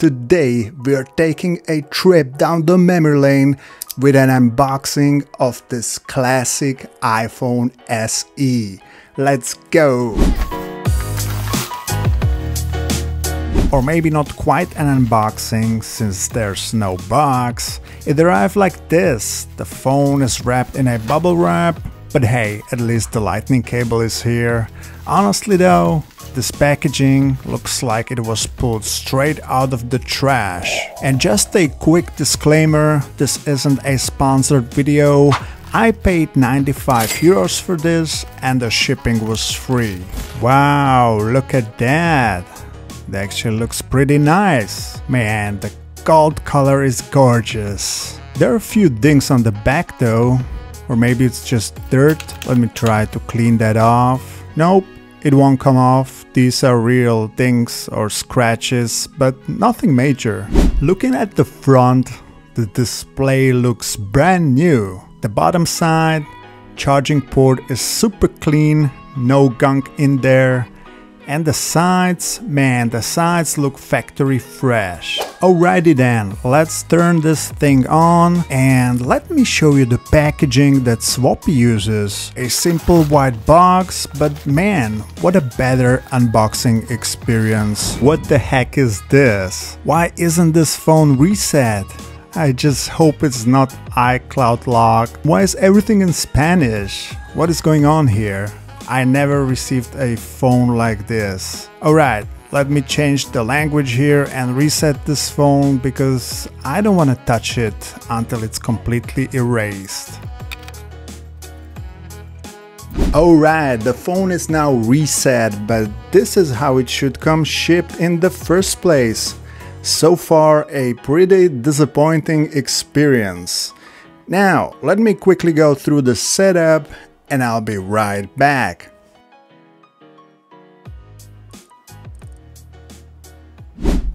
Today we're taking a trip down the memory lane with an unboxing of this classic iPhone SE. Let's go! Or maybe not quite an unboxing, since there's no box. It arrived like this. The phone is wrapped in a bubble wrap, but hey, at least the lightning cable is here. Honestly though, this packaging looks like it was pulled straight out of the trash. And just a quick disclaimer, this isn't a sponsored video. I paid 95 euros for this and the shipping was free. Wow, look at that! It actually looks pretty nice. Man, the gold color is gorgeous. There are a few dings on the back though. Or maybe it's just dirt. Let me try to clean that off. Nope, it won't come off. These are real dings or scratches, but nothing major. Looking at the front, the display looks brand new. The bottom side, charging port is super clean, no gunk in there. And the sides, man, the sides look factory fresh. Alrighty then, let's turn this thing on and let me show you the packaging that Swappie uses. A simple white box, but man, what a better unboxing experience. What the heck is this? Why isn't this phone reset? I just hope it's not iCloud locked. Why is everything in Spanish? What is going on here? I never received a phone like this. Alright, let me change the language here and reset this phone because I don't want to touch it until it's completely erased. Alright, the phone is now reset, but this is how it should come shipped in the first place. So far, a pretty disappointing experience. Now, let me quickly go through the setup and I'll be right back.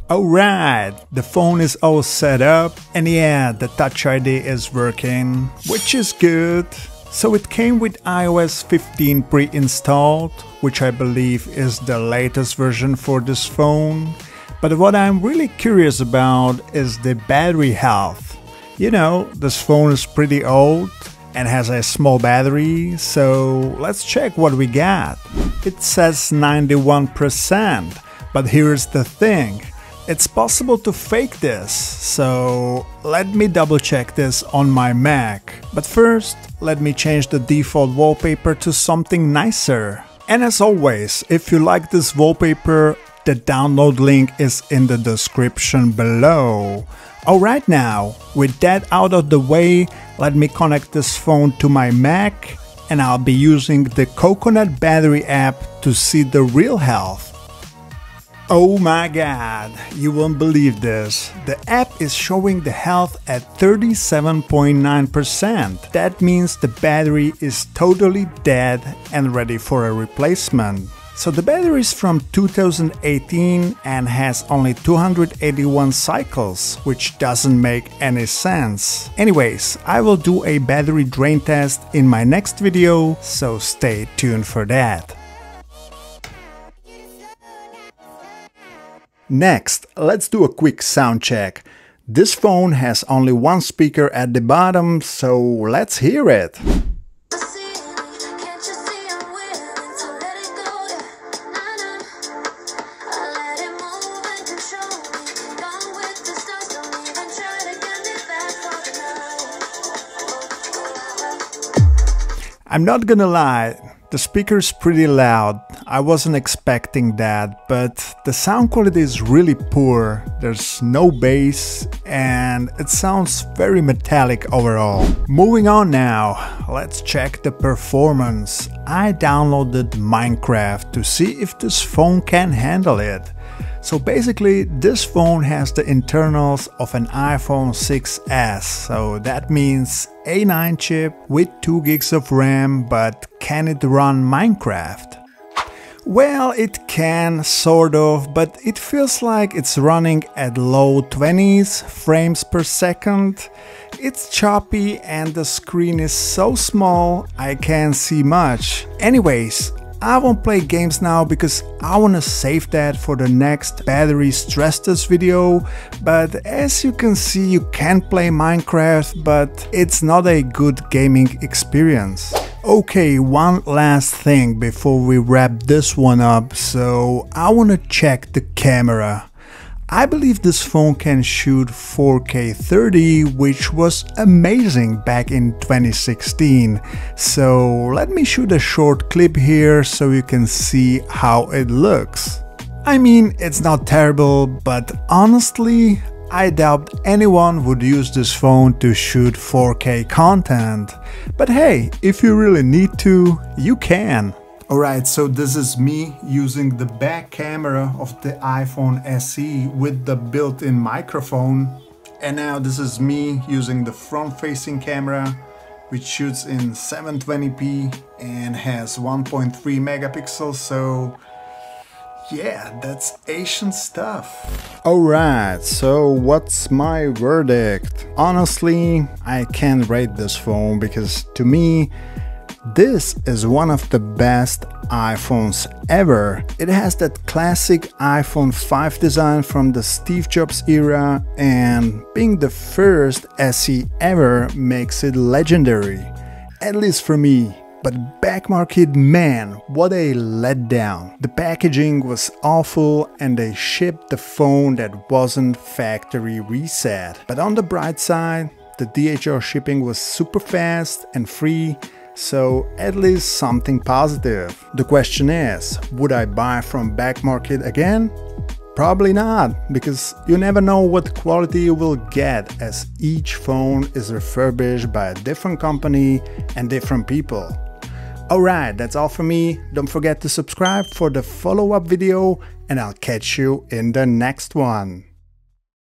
Alright, the phone is all set up and yeah, the Touch ID is working, which is good. So it came with iOS 15 pre-installed, which I believe is the latest version for this phone. But what I'm really curious about is the battery health. You know, this phone is pretty old and has a small battery, so let's check what we got. It says 91%, but here's the thing. It's possible to fake this, so let me double check this on my Mac. But first, let me change the default wallpaper to something nicer. And as always, if you like this wallpaper, the download link is in the description below. Alright now, with that out of the way, let me connect this phone to my Mac and I'll be using the Coconut Battery app to see the real health. Oh my god, you won't believe this. The app is showing the health at 37.9%. That means the battery is totally dead and ready for a replacement. So the battery is from 2018 and has only 281 cycles, which doesn't make any sense. Anyways, I will do a battery drain test in my next video, so stay tuned for that. Next, let's do a quick sound check. This phone has only one speaker at the bottom, so let's hear it. I'm not gonna lie, the speaker is pretty loud. I wasn't expecting that, but the sound quality is really poor. There's no bass and it sounds very metallic overall. Moving on now, let's check the performance. I downloaded Minecraft to see if this phone can handle it. So basically, this phone has the internals of an iPhone 6s, so that means A9 chip with 2 gigs of RAM, but can it run Minecraft? Well, it can, sort of, but it feels like it's running at low 20s frames per second. It's choppy and the screen is so small I can't see much. Anyways, I won't play games now because I wanna save that for the next battery stress test video. But as you can see, you can play Minecraft, but it's not a good gaming experience. Okay, one last thing before we wrap this one up, so I wanna check the camera. I believe this phone can shoot 4K 30, which was amazing back in 2016. So let me shoot a short clip here so you can see how it looks. I mean, it's not terrible, but honestly, I doubt anyone would use this phone to shoot 4K content. But hey, if you really need to, you can. Alright, so this is me using the back camera of the iPhone SE with the built-in microphone. And now this is me using the front-facing camera, which shoots in 720p and has 1.3 megapixels, so yeah, that's Asian stuff. Alright, so what's my verdict? Honestly, I can't rate this phone because to me, this is one of the best iPhones ever. It has that classic iPhone 5 design from the Steve Jobs era, and being the first SE ever makes it legendary, at least for me. But BackMarket, man, what a letdown. The packaging was awful and they shipped the phone that wasn't factory reset. But on the bright side, the DHL shipping was super fast and free, so at least something positive. The question is, would I buy from BackMarket again? Probably not, because you never know what quality you will get, as each phone is refurbished by a different company and different people. Alright, that's all for me. Don't forget to subscribe for the follow-up video, and I'll catch you in the next one.